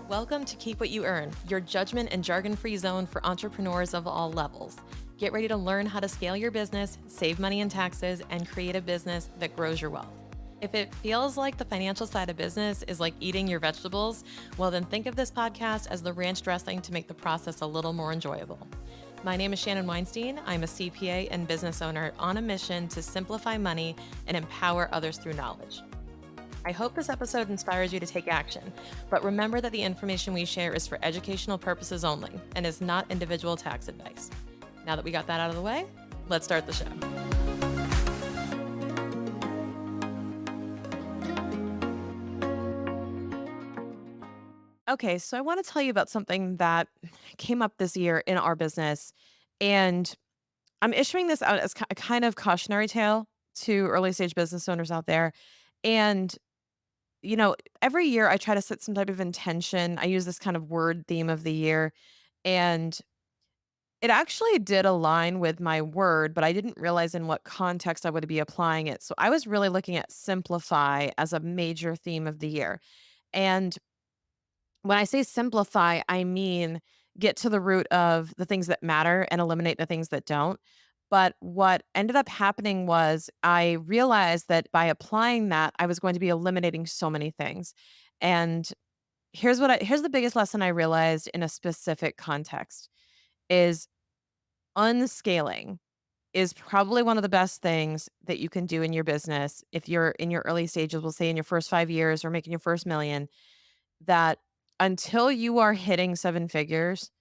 Welcome to Keep What You Earn, your judgment and jargon free zone for entrepreneurs of all levels. Get ready to learn how to scale your business, save money in taxes, and create a business that grows your wealth. If it feels like the financial side of business is like eating your vegetables, well, then think of this podcast as the ranch dressing to make the process a little more enjoyable. My name is Shannon Weinstein. I'm a CPA and business owner on a mission to simplify money and empower others through knowledge. I hope this episode inspires you to take action, but remember that the information we share is for educational purposes only and is not individual tax advice. Now that we got that out of the way, let's start the show. Okay, so I want to tell you about something that came up this year in our business, and I'm issuing this out as a kind of cautionary tale to early stage business owners out there. And every year I try to set some type of intention. I use this kind of word theme of the year, and it actually did align with my word, but I didn't realize in what context I would be applying it. So I was really looking at simplify as a major theme of the year. And when I say simplify, I mean get to the root of the things that matter and eliminate the things that don't. But what ended up happening was I realized that by applying that, I was going to be eliminating so many things. And here's the biggest lesson I realized in a specific context is unscaling is probably one of the best things that you can do in your business if you're in your early stages, we'll say in your first 5 years or making your first million, that until you are hitting 7 figures,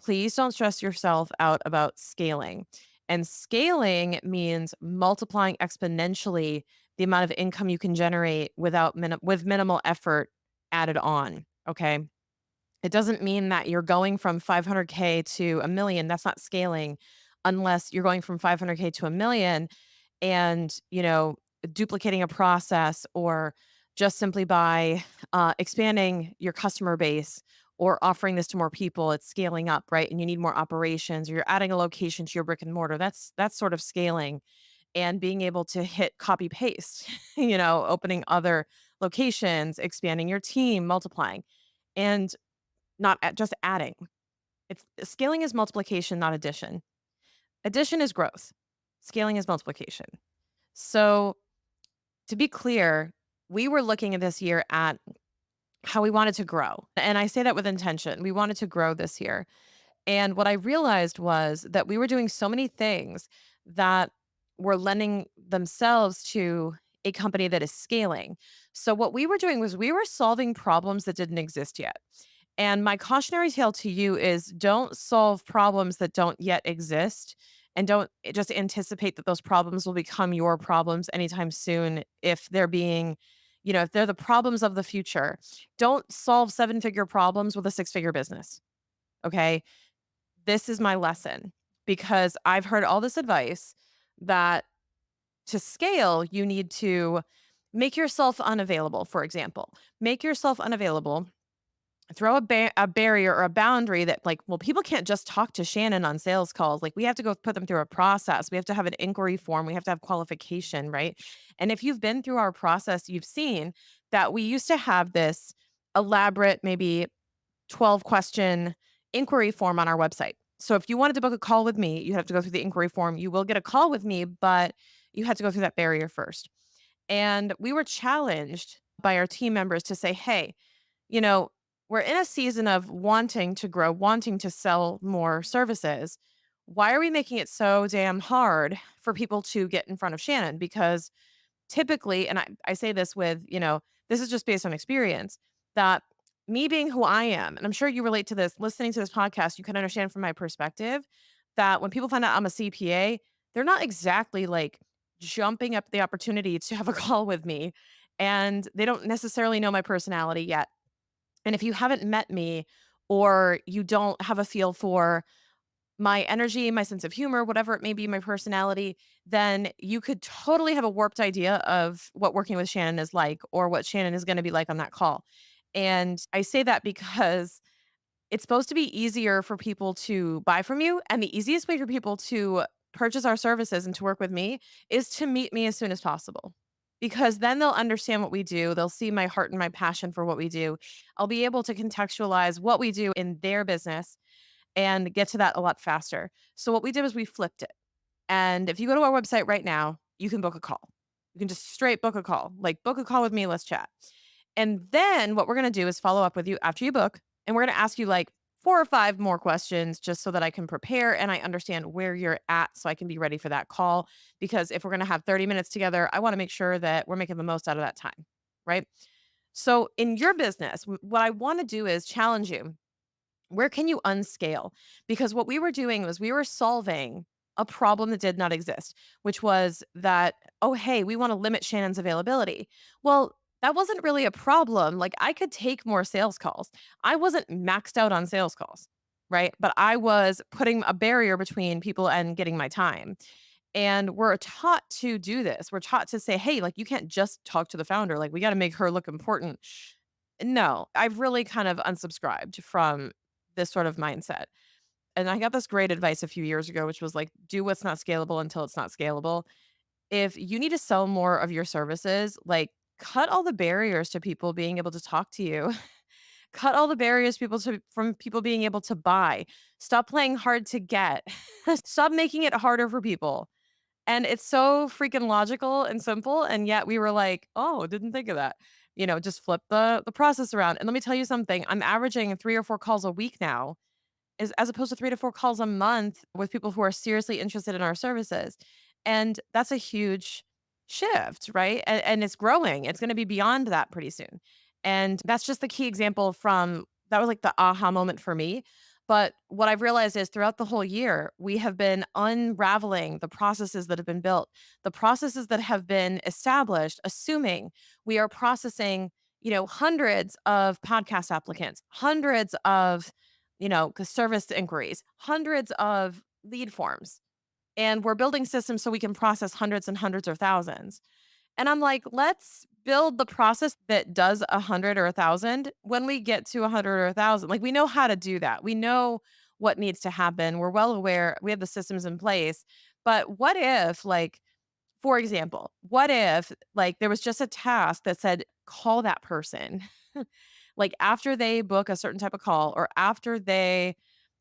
please don't stress yourself out about scaling. And scaling means multiplying exponentially the amount of income you can generate with minimal effort added on, okay? It doesn't mean that you're going from 500K to a million. That's not scaling unless you're going from 500K to a million and, duplicating a process or just simply by expanding your customer base or offering this to more people, it's scaling up, right? And you need more operations or you're adding a location to your brick and mortar. That's sort of scaling and being able to hit copy paste, opening other locations, expanding your team, multiplying. And just adding. It's scaling is multiplication, not addition. Addition is growth. Scaling is multiplication. So, to be clear, we were looking at this year at how we wanted to grow. And I say that with intention. We wanted to grow this year. And what I realized was that we were doing so many things that were lending themselves to a company that is scaling. So, what we were doing was we were solving problems that didn't exist yet. And my cautionary tale to you is don't solve problems that don't yet exist and don't just anticipate that those problems will become your problems anytime soon if they're being, if they're the problems of the future. Don't solve seven-figure problems with a six-figure business. Okay? This is my lesson because I've heard all this advice that to scale, you need to make yourself unavailable, for example. Make yourself unavailable. Throw a barrier or a boundary that, like, well, people can't just talk to Shannon on sales calls. Like, we have to go put them through a process. We have to have an inquiry form. We have to have qualification, right? And if you've been through our process, you've seen that we used to have this elaborate, maybe 12 question inquiry form on our website. So if you wanted to book a call with me, you have to go through the inquiry form. You will get a call with me, but you had to go through that barrier first. And we were challenged by our team members to say, hey, you know, we're in a season of wanting to grow, wanting to sell more services. Why are we making it so damn hard for people to get in front of Shannon? Because typically, and I say this with, this is just based on experience, that me being who I am, and I'm sure you relate to this, listening to this podcast, you can understand from my perspective that when people find out I'm a CPA, they're not exactly like jumping up the opportunity to have a call with me. And they don't necessarily know my personality yet. And if you haven't met me or you don't have a feel for my energy, my sense of humor, whatever it may be, my personality, then you could totally have a warped idea of what working with Shannon is like or what Shannon is going to be like on that call. And I say that because it's supposed to be easier for people to buy from you. And the easiest way for people to purchase our services and to work with me is to meet me as soon as possible. because then they'll understand what we do. They'll see my heart and my passion for what we do. I'll be able to contextualize what we do in their business and get to that a lot faster. So what we did was we flipped it. And if you go to our website right now, you can book a call. You can just straight book a call. Like, book a call with me, let's chat. And then what we're going to do is follow up with you after you book, and we're going to ask you like 4 or 5 more questions just so that I can prepare and I understand where you're at so I can be ready for that call, because if we're going to have 30 minutes together, I want to make sure that we're making the most out of that time, right? So in your business, what I want to do is challenge you. Where can you unscale? Because what we were doing was we were solving a problem that did not exist, which was that, oh, hey, we want to limit Shannon's availability. Well, that wasn't really a problem. Like, I could take more sales calls. I wasn't maxed out on sales calls, right? But I was putting a barrier between people and getting my time. And we're taught to do this. We're taught to say, hey, like, you can't just talk to the founder. Like, we got to make her look important. No, I've really kind of unsubscribed from this sort of mindset. And I got this great advice a few years ago, which was like, do what's not scalable until it's not scalable. If you need to sell more of your services, like, cut all the barriers to people being able to talk to you. Cut all the barriers people to from people being able to buy. Stop playing hard to get. Stop making it harder for people. And it's so freaking logical and simple, and yet we were like, "Oh, didn't think of that." Just flip the process around, and let me tell you something, I'm averaging 3 or 4 calls a week now, as opposed to 3 to 4 calls a month with people who are seriously interested in our services, and that's a huge shift, right? And it's growing, it's gonna be beyond that pretty soon, and that's just the key example from that was, like, the aha moment for me, but what I've realized is throughout the whole year, we have been unraveling the processes that have been built, the processes that have been established, assuming we are processing, hundreds of podcast applicants, hundreds of, 'cause service inquiries, hundreds of lead forms, and we're building systems so we can process hundreds and hundreds or thousands. And I'm like, let's build the process that does 100 or 1,000 when we get to 100 or 1,000. Like, we know how to do that. We know what needs to happen. We're well aware. We have the systems in place. But what if, like, for example, what if, like, there was just a task that said, call that person? Like, after they book a certain type of call, or after they,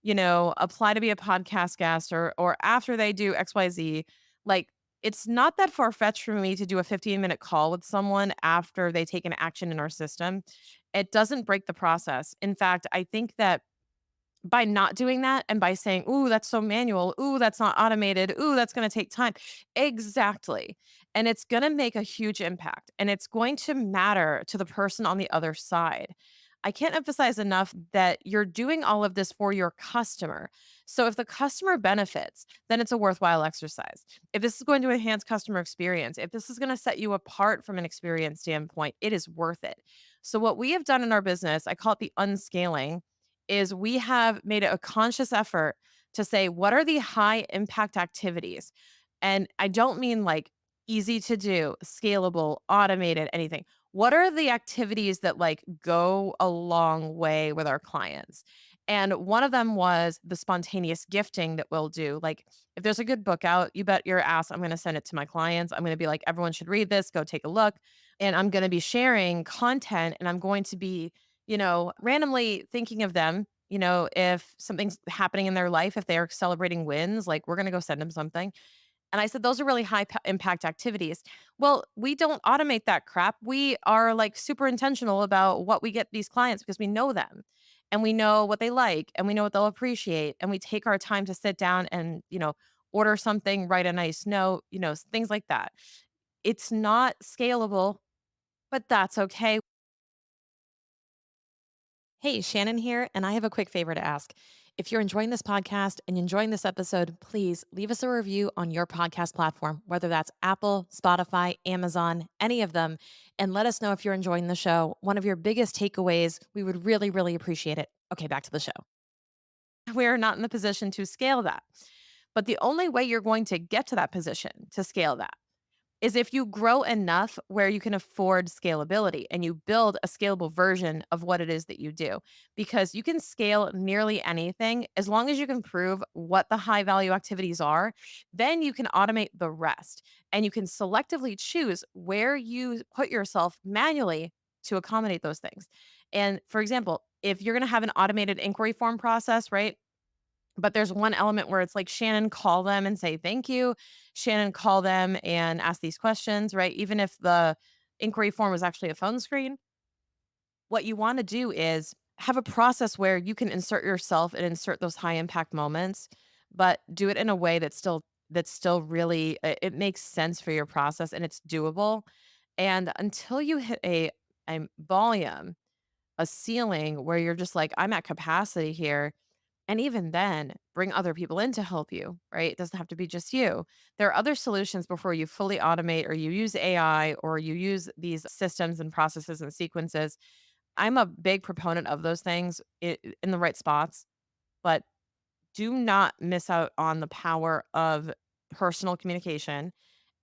apply to be a podcast guest, or after they do XYZ, like, it's not that far fetched for me to do a 15-minute call with someone after they take an action in our system. It doesn't break the process. In fact, I think that by not doing that and by saying, "Ooh, that's so manual. Ooh, that's not automated. Ooh, that's gonna take time." Exactly. And it's gonna make a huge impact, and it's going to matter to the person on the other side. I can't emphasize enough that you're doing all of this for your customer. So if the customer benefits, then it's a worthwhile exercise. If this is going to enhance customer experience, if this is gonna set you apart from an experience standpoint, it is worth it. So what we have done in our business, I call it the unscaling, is we have made it a conscious effort to say, what are the high impact activities? And I don't mean like easy to do, scalable, automated, anything. What are the activities that like go a long way with our clients? And one of them was the spontaneous gifting that we'll do. Like, if there's a good book out, you bet your ass I'm going to send it to my clients. I'm going to be like, everyone should read this, go take a look. And I'm going to be sharing content, and I'm going to be, randomly thinking of them. If something's happening in their life, if they are celebrating wins, like, we're going to go send them something. And I said, those are really high impact activities. Well, we don't automate that crap. We are like super intentional about what we get these clients because we know them, and we know what they like, and we know what they'll appreciate. And we take our time to sit down and, order something, write a nice note, things like that. It's not scalable, but that's okay. Hey, Shannon here, and I have a quick favor to ask. If you're enjoying this podcast and enjoying this episode, please leave us a review on your podcast platform, whether that's Apple, Spotify, Amazon, any of them, and let us know if you're enjoying the show. One of your biggest takeaways, we would really, really appreciate it. Okay, back to the show. We're not in the position to scale that. But the only way you're going to get to that position to scale that is if you grow enough where you can afford scalability and you build a scalable version of what it is that you do. Because you can scale nearly anything as long as you can prove what the high value activities are, then you can automate the rest and you can selectively choose where you put yourself manually to accommodate those things. And for example, if you're going to have an automated inquiry form process, right? But there's one element where it's like, Shannon, call them and say thank you. Shannon, call them and ask these questions, right? Even if the inquiry form was actually a phone screen, what you want to do is have a process where you can insert yourself and insert those high impact moments, but do it in a way that's still really it makes sense for your process and it's doable. And until you hit a volume, a ceiling where you're just like, I'm at capacity here, and even then, bring other people in to help you, right? It doesn't have to be just you. There are other solutions before you fully automate or you use AI or you use these systems and processes and sequences. I'm a big proponent of those things in the right spots, but do not miss out on the power of personal communication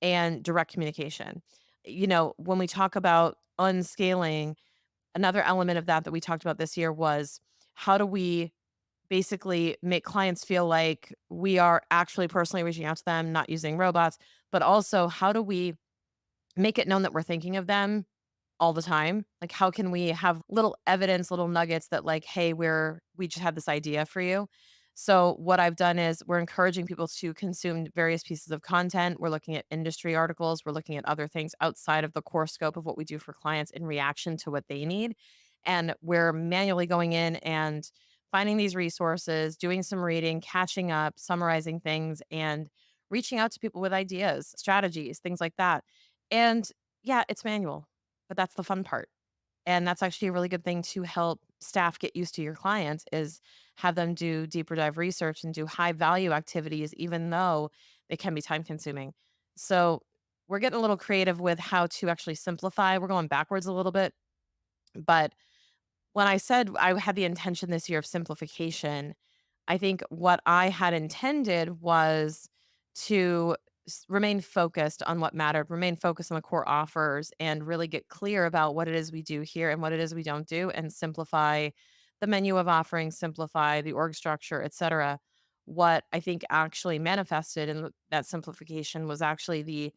and direct communication. When we talk about unscaling, another element of that we talked about this year was, how do we basically make clients feel like we are actually personally reaching out to them, not using robots, but also how do we make it known that we're thinking of them all the time? Like, how can we have little evidence, little nuggets that like, hey, we just had this idea for you. So what I've done is we're encouraging people to consume various pieces of content. We're looking at industry articles. We're looking at other things outside of the core scope of what we do for clients in reaction to what they need. And we're manually going in and finding these resources, doing some reading, catching up, summarizing things, and reaching out to people with ideas, strategies, things like that. And yeah, it's manual, but that's the fun part. And that's actually a really good thing to help staff get used to your clients, is have them do deeper dive research and do high value activities, even though they can be time consuming. So we're getting a little creative with how to actually simplify. We're going backwards a little bit, but when I said I had the intention this year of simplification, I think what I had intended was to remain focused on what mattered, remain focused on the core offers, and really get clear about what it is we do here and what it is we don't do, and simplify the menu of offerings, simplify the org structure, et cetera. What I think actually manifested in that simplification was actually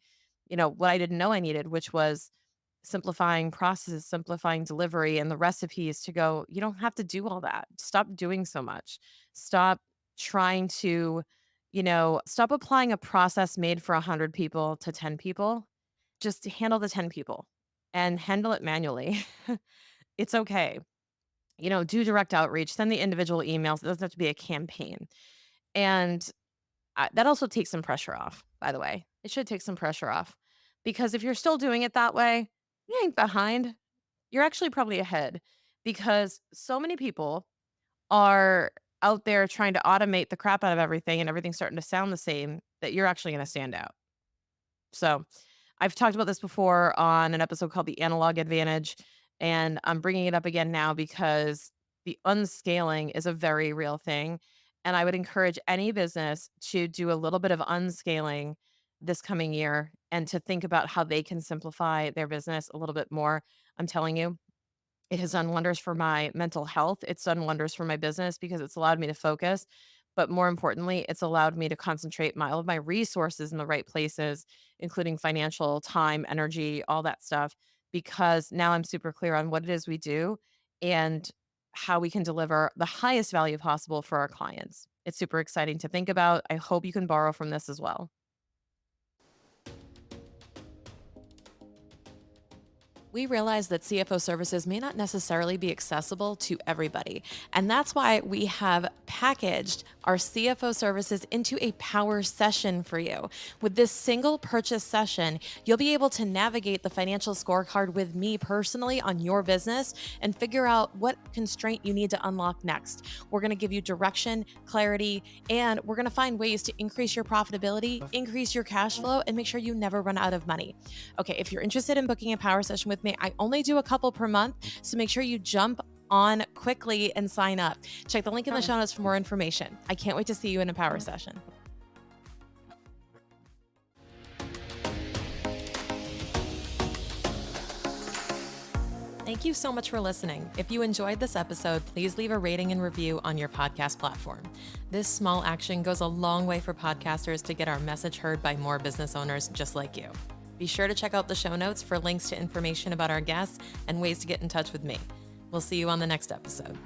what I didn't know I needed, which was simplifying processes, simplifying delivery and the recipes to go, you don't have to do all that. Stop doing so much. Stop trying to, stop applying a process made for 100 people to 10 people. Just handle the 10 people and handle it manually. It's okay. Do direct outreach, send the individual emails. It doesn't have to be a campaign. And that also takes some pressure off, by the way. It should take some pressure off, because if you're still doing it that way, you ain't behind. You're actually probably ahead, because so many people are out there trying to automate the crap out of everything and everything's starting to sound the same, that you're actually going to stand out. So, I've talked about this before on an episode called The Analog Advantage, and I'm bringing it up again now because the unscaling is a very real thing. And I would encourage any business to do a little bit of unscaling this coming year and to think about how they can simplify their business a little bit more. I'm telling you, it has done wonders for my mental health. It's done wonders for my business because it's allowed me to focus. But more importantly, it's allowed me to concentrate all of my resources in the right places, including financial, time, energy, all that stuff, because now I'm super clear on what it is we do and how we can deliver the highest value possible for our clients. It's super exciting to think about. I hope you can borrow from this as well. We realize that CFO services may not necessarily be accessible to everybody. And that's why we have packaged our CFO services into a power session for you. With this single purchase session, you'll be able to navigate the financial scorecard with me personally on your business and figure out what constraint you need to unlock next. We're going to give you direction, clarity, and we're going to find ways to increase your profitability, increase your cash flow, and make sure you never run out of money. Okay, if you're interested in booking a power session with me, I only do a couple per month, so make sure you jump on quickly and sign up. Check the link in the show notes for more information. I can't wait to see you in a power session. Thank you so much for listening. If you enjoyed this episode, please leave a rating and review on your podcast platform. This small action goes a long way for podcasters to get our message heard by more business owners just like you. Be sure to check out the show notes for links to information about our guests and ways to get in touch with me. We'll see you on the next episode.